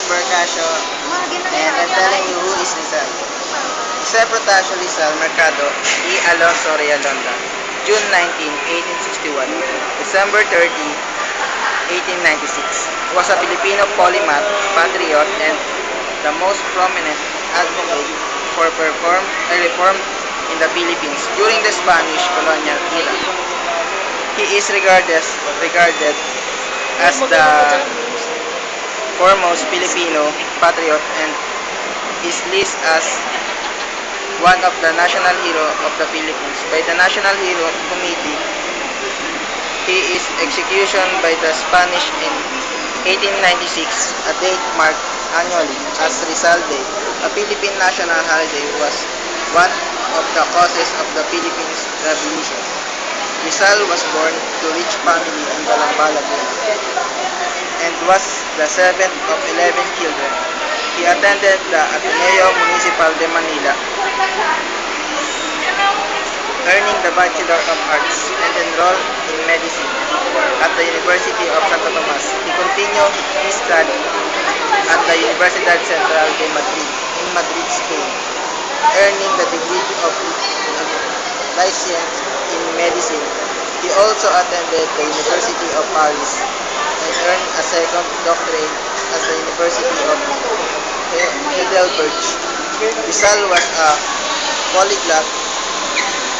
Bercasio, and I'm telling you who is Rizal. Jose Protasio Rizal Mercado y Alonso Realonda, June 19, 1861, December 30, 1896, was a Filipino polymath, patriot, and the most prominent advocate for reform in the Philippines during the Spanish colonial era. He is regarded as the foremost Filipino patriot and is listed as one of the national hero of the Philippines by the National Hero Committee. He is execution by the Spanish in 1896, a date marked annually as Rizal Day. A Philippine national holiday was one of the causes of the Philippines Revolution. Rizal was born to rich family in Balambala, Laguna, and was the seventh of 11 children. He attended the Ateneo Municipal de Manila, earning the Bachelor of Arts, and enrolled in medicine at the University of Santo Tomas. He continued his study at the Universidad Central de Madrid in Madrid, Spain, earning the degree of licence in medicine. He also attended the University of Paris and earned a second doctorate at the University of Heidelberg. Rizal was a polyglot,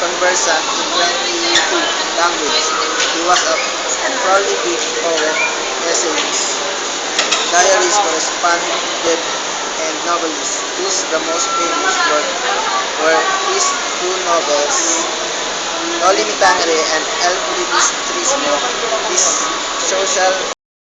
conversant in 22 languages. He was a prolific poet, essayist, diarist, correspondent, and novelist, whose the most famous work were his two novels, Loli Mi Tangere and El Filibustrismo. His social